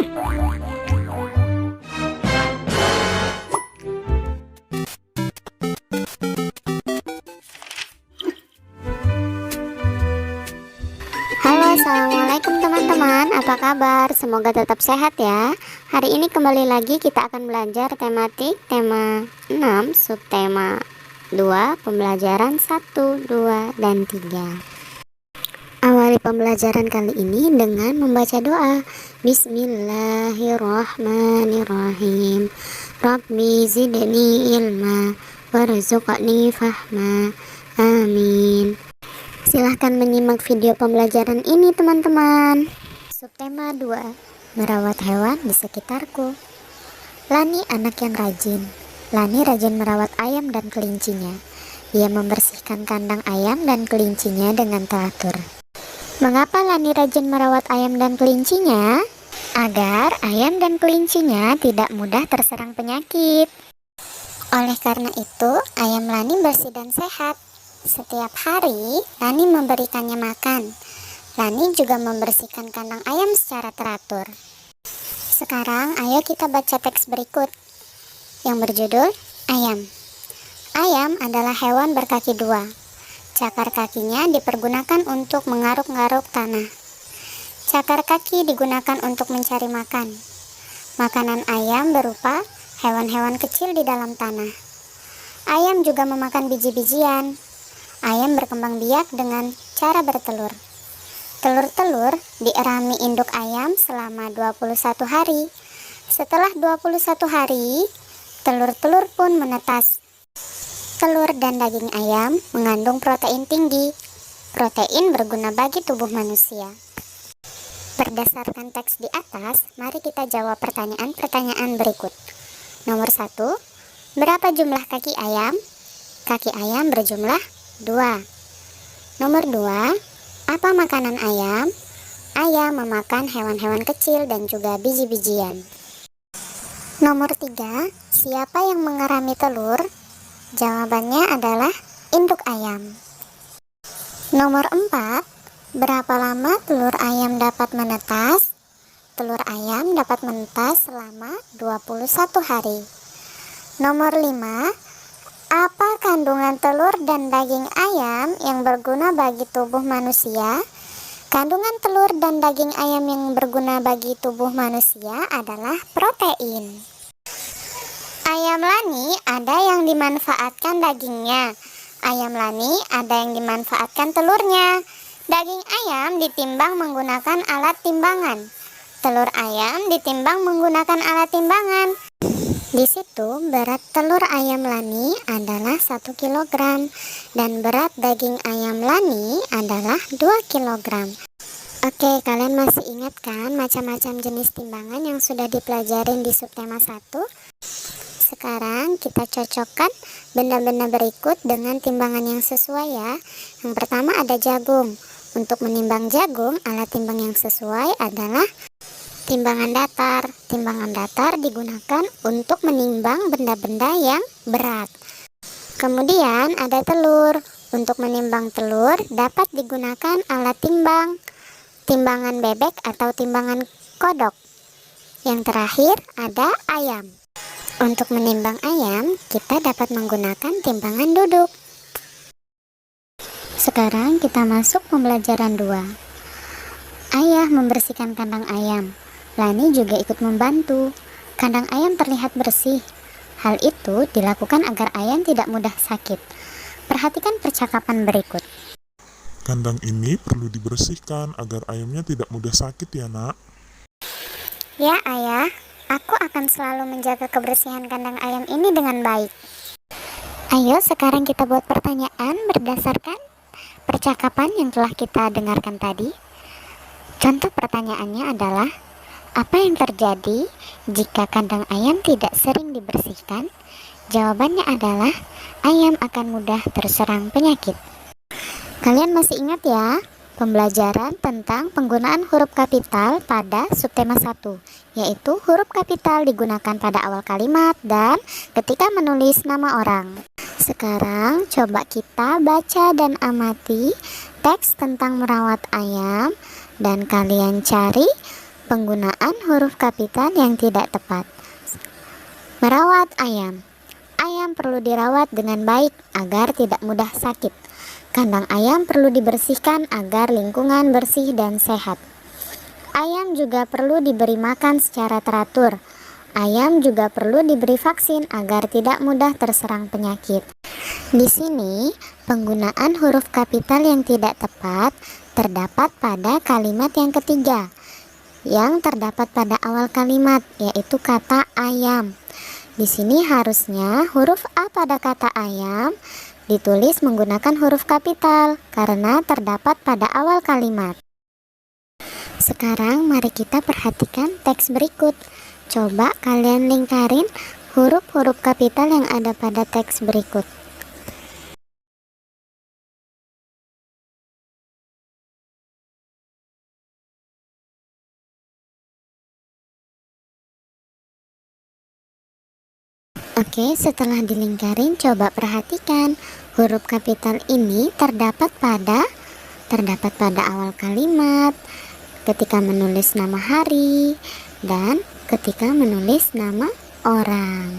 Halo, assalamualaikum teman-teman. Apa kabar? Semoga tetap sehat ya. Hari ini kembali lagi kita akan belajar tematik tema 6 subtema 2 pembelajaran 1, 2, dan 3. Awali pembelajaran kali ini dengan membaca doa. Bismillahirrahmanirrahim. Rabbi zidni ilma warzuqni fahma. Amin. Silahkan menyimak video pembelajaran ini teman-teman. Subtema 2, merawat hewan di sekitarku. Lani anak yang rajin. Lani rajin merawat ayam dan kelincinya. Ia membersihkan kandang ayam dan kelincinya dengan teratur. Mengapa Lani rajin merawat ayam dan kelincinya? Agar ayam dan kelincinya tidak mudah terserang penyakit. Oleh karena itu, ayam Lani bersih dan sehat. Setiap hari, Lani memberikannya makan. Lani juga membersihkan kandang ayam secara teratur. Sekarang, ayo kita baca teks berikut yang berjudul Ayam. Ayam adalah hewan berkaki dua. Cakar kakinya dipergunakan untuk mengaruk-ngaruk tanah. Cakar kaki digunakan untuk mencari makan. Makanan ayam berupa hewan-hewan kecil di dalam tanah. Ayam juga memakan biji-bijian. Ayam berkembang biak dengan cara bertelur. Telur-telur dierami induk ayam selama 21 hari. Setelah 21 hari, telur-telur pun menetas. Telur dan daging ayam mengandung protein tinggi. Protein berguna bagi tubuh manusia. Berdasarkan teks di atas, mari kita jawab pertanyaan-pertanyaan berikut. Nomor 1, berapa jumlah kaki ayam? Kaki ayam berjumlah 2. Nomor 2, apa makanan ayam? Ayam memakan hewan-hewan kecil dan juga biji-bijian. Nomor 3, siapa yang mengerami telur? Jawabannya adalah induk ayam. Nomor 4, berapa lama telur ayam dapat menetas? Telur ayam dapat menetas selama 21 hari. Nomor 5, apa kandungan telur dan daging ayam yang berguna bagi tubuh manusia? Kandungan telur dan daging ayam yang berguna bagi tubuh manusia adalah protein. Ayam Lani ada yang dimanfaatkan dagingnya. Ayam Lani ada yang dimanfaatkan telurnya. Daging ayam ditimbang menggunakan alat timbangan. Telur ayam ditimbang menggunakan alat timbangan. Di situ berat telur ayam Lani adalah 1 kg dan berat daging ayam Lani adalah 2 kg. Oke, kalian masih ingat kan macam-macam jenis timbangan yang sudah dipelajarin di subtema 1? Sekarang kita cocokkan benda-benda berikut dengan timbangan yang sesuai ya. Yang pertama ada jagung. Untuk menimbang jagung, alat timbang yang sesuai adalah timbangan datar. Timbangan datar digunakan untuk menimbang benda-benda yang berat. Kemudian ada telur. Untuk menimbang telur dapat digunakan alat timbang. Timbangan bebek atau timbangan kodok. Yang terakhir ada ayam. Untuk menimbang ayam, kita dapat menggunakan timbangan duduk. Sekarang kita masuk pembelajaran 2. Ayah membersihkan kandang ayam. Lani juga ikut membantu. Kandang ayam terlihat bersih. Hal itu dilakukan agar ayam tidak mudah sakit. Perhatikan percakapan berikut. Kandang ini perlu dibersihkan agar ayamnya tidak mudah sakit ya nak. Ya ayah, aku akan selalu menjaga kebersihan kandang ayam ini dengan baik. Ayo sekarang kita buat pertanyaan berdasarkan percakapan yang telah kita dengarkan tadi. Contoh pertanyaannya adalah, apa yang terjadi jika kandang ayam tidak sering dibersihkan? Jawabannya adalah, ayam akan mudah terserang penyakit. Kalian masih ingat ya, pembelajaran tentang penggunaan huruf kapital pada subtema 1, yaitu huruf kapital digunakan pada awal kalimat dan ketika menulis nama orang. Sekarang coba kita baca dan amati teks tentang merawat ayam dan kalian cari Penggunaan huruf kapital yang tidak tepat. Merawat ayam. Ayam perlu dirawat dengan baik agar tidak mudah sakit. Kandang ayam perlu dibersihkan agar lingkungan bersih dan sehat. Ayam juga perlu diberi makan secara teratur. Ayam juga perlu diberi vaksin agar tidak mudah terserang penyakit. Di sini, penggunaan huruf kapital yang tidak tepat terdapat pada kalimat yang ketiga, yang terdapat pada awal kalimat, yaitu kata ayam. Di sini harusnya huruf A pada kata ayam ditulis menggunakan huruf kapital karena terdapat pada awal kalimat. Sekarang mari kita perhatikan teks berikut. Coba kalian lingkarin huruf-huruf kapital yang ada pada teks berikut. Oke, setelah dilingkarin, coba perhatikan huruf kapital ini terdapat pada awal kalimat, ketika menulis nama hari, dan ketika menulis nama orang.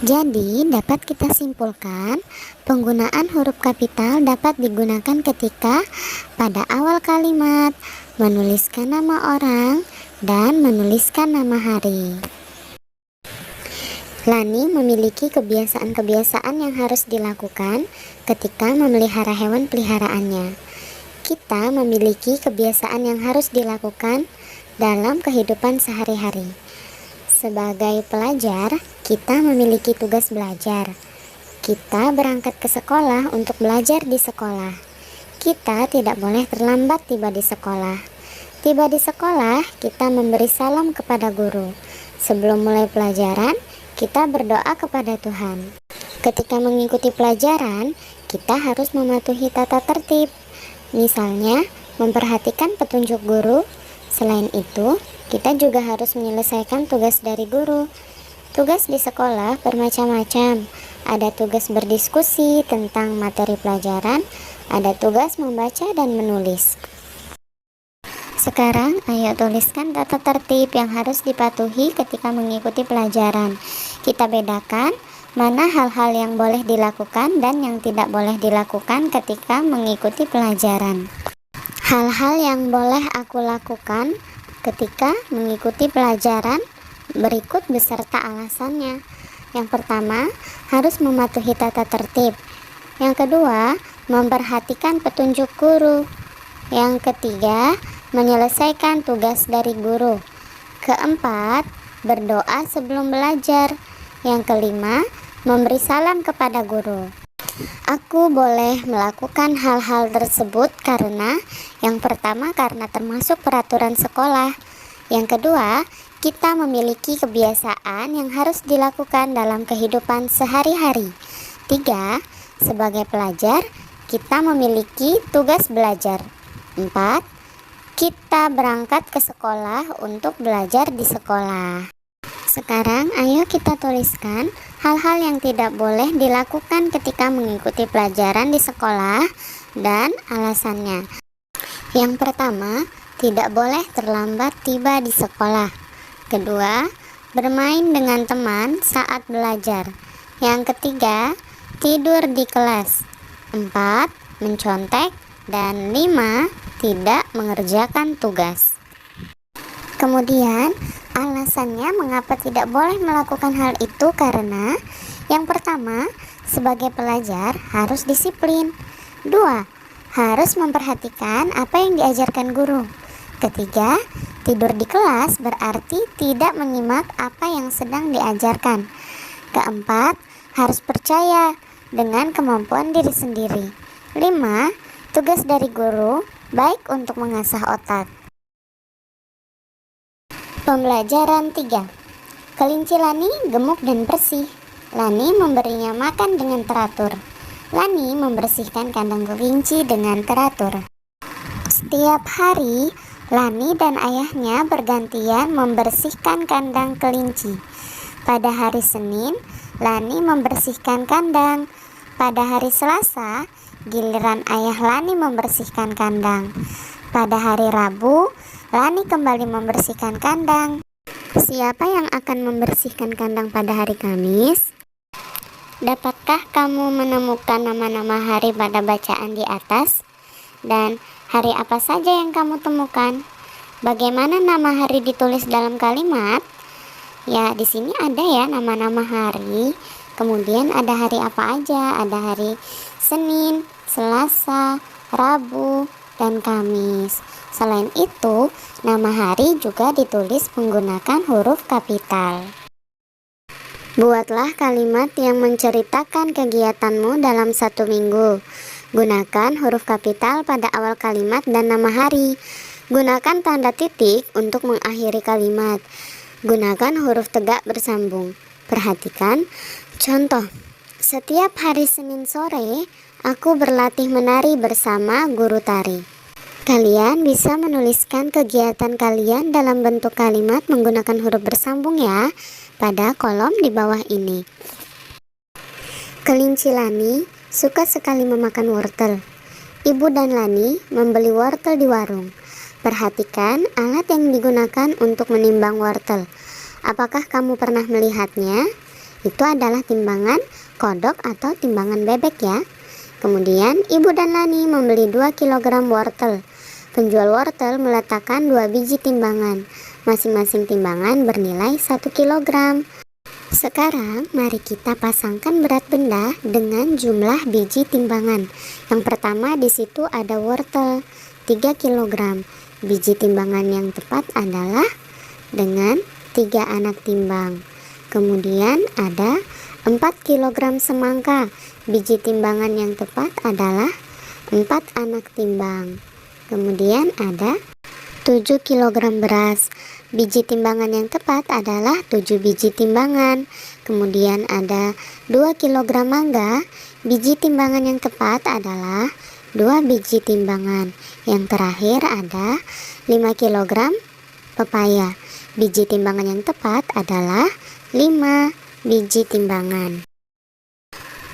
Jadi, dapat kita simpulkan, penggunaan huruf kapital dapat digunakan ketika pada awal kalimat, menuliskan nama orang, dan menuliskan nama hari. Lani memiliki kebiasaan-kebiasaan yang harus dilakukan ketika memelihara hewan peliharaannya. Kita memiliki kebiasaan yang harus dilakukan dalam kehidupan sehari-hari. Sebagai pelajar, kita memiliki tugas belajar. Kita berangkat ke sekolah untuk belajar di sekolah. Kita tidak boleh terlambat tiba di sekolah. Tiba di sekolah, kita memberi salam kepada guru. Sebelum mulai pelajaran, kita berdoa kepada Tuhan. Ketika mengikuti pelajaran, kita harus mematuhi tata tertib. Misalnya, memperhatikan petunjuk guru. Selain itu, kita juga harus menyelesaikan tugas dari guru. Tugas di sekolah bermacam-macam. Ada tugas berdiskusi tentang materi pelajaran, ada tugas membaca dan menulis. Sekarang, ayo tuliskan tata tertib yang harus dipatuhi ketika mengikuti pelajaran. Kita bedakan mana hal-hal yang boleh dilakukan dan yang tidak boleh dilakukan ketika mengikuti pelajaran. Hal-hal yang boleh aku lakukan ketika mengikuti pelajaran berikut beserta alasannya. Yang pertama, harus mematuhi tata tertib. Yang kedua, memperhatikan petunjuk guru. Yang ketiga, menyelesaikan tugas dari guru. Keempat, berdoa sebelum belajar. Yang kelima, memberi salam kepada guru. Aku boleh melakukan hal-hal tersebut karena yang pertama karena termasuk peraturan sekolah. Yang kedua, kita memiliki kebiasaan yang harus dilakukan dalam kehidupan sehari-hari. Tiga, sebagai pelajar, kita memiliki tugas belajar. Empat, kita berangkat ke sekolah untuk belajar di sekolah. Sekarang ayo kita tuliskan hal-hal yang tidak boleh dilakukan ketika mengikuti pelajaran di sekolah dan alasannya. Yang pertama, tidak boleh terlambat tiba di sekolah. Kedua, bermain dengan teman saat belajar. Yang ketiga, tidur di kelas. 4, mencontek. Dan 5, tidak mengerjakan tugas. Kemudian, alasannya mengapa tidak boleh melakukan hal itu karena yang pertama, sebagai pelajar harus disiplin. 2, harus memperhatikan apa yang diajarkan guru. Ketiga, tidur di kelas berarti tidak menyimak apa yang sedang diajarkan. Keempat, harus percaya dengan kemampuan diri sendiri. 5, tugas dari guru baik untuk mengasah otak. Pembelajaran 3. Kelinci Lani gemuk dan bersih. Lani memberinya makan dengan teratur. Lani membersihkan kandang kelinci dengan teratur. Setiap hari, Lani dan ayahnya bergantian membersihkan kandang kelinci. Pada hari Senin, Lani membersihkan kandang. Pada hari Selasa, giliran ayah Lani membersihkan kandang. Pada hari Rabu, Lani kembali membersihkan kandang. Siapa yang akan membersihkan kandang pada hari Kamis? Dapatkah kamu menemukan nama-nama hari pada bacaan di atas? Dan hari apa saja yang kamu temukan? Bagaimana nama hari ditulis dalam kalimat? Ya, di sini ada ya nama-nama hari. Kemudian ada hari apa aja? Ada hari Senin, Selasa, Rabu, dan Kamis. Selain itu, nama hari juga ditulis menggunakan huruf kapital. Buatlah kalimat yang menceritakan kegiatanmu dalam satu minggu. Gunakan huruf kapital pada awal kalimat dan nama hari. Gunakan tanda titik untuk mengakhiri kalimat. Gunakan huruf tegak bersambung. Perhatikan contoh. Setiap hari Senin sore, aku berlatih menari bersama guru tari. Kalian bisa menuliskan kegiatan kalian dalam bentuk kalimat menggunakan huruf bersambung ya, pada kolom di bawah ini. Kelinci Lani suka sekali memakan wortel. Ibu dan Lani membeli wortel di warung. Perhatikan alat yang digunakan untuk menimbang wortel. Apakah kamu pernah melihatnya? Itu adalah timbangan kodok atau timbangan bebek ya. Kemudian ibu dan Lani membeli 2 kg wortel. Penjual wortel meletakkan 2 biji timbangan. Masing-masing timbangan bernilai 1 kg. Sekarang mari kita pasangkan berat benda dengan jumlah biji timbangan. Yang pertama di situ ada wortel 3 kg. Biji timbangan yang tepat adalah dengan 3 anak timbang. Kemudian ada 4 kg semangka. Biji timbangan yang tepat adalah 4 anak timbang. Kemudian ada 7 kg beras. Biji timbangan yang tepat adalah 7 biji timbangan. Kemudian ada 2 kg mangga. Biji timbangan yang tepat adalah 2 biji timbangan. Yang terakhir ada 5 kg pepaya. Biji timbangan yang tepat adalah 5 biji timbangan.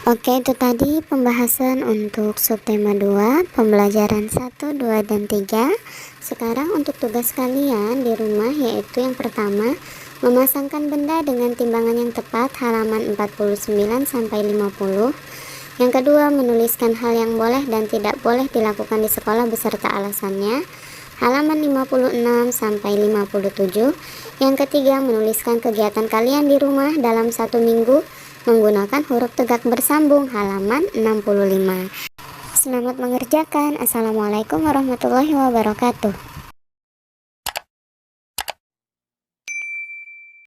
Oke, itu tadi pembahasan untuk subtema 2, pembelajaran 1, 2, dan 3. Sekarang untuk tugas kalian di rumah, yaitu yang pertama, memasangkan benda dengan timbangan yang tepat halaman 49-50. Yang kedua, menuliskan hal yang boleh dan tidak boleh dilakukan di sekolah beserta alasannya, halaman 56-57. Yang ketiga, menuliskan kegiatan kalian di rumah dalam 1 minggu menggunakan huruf tegak bersambung, halaman 65. Selamat mengerjakan. Assalamualaikum warahmatullahi wabarakatuh.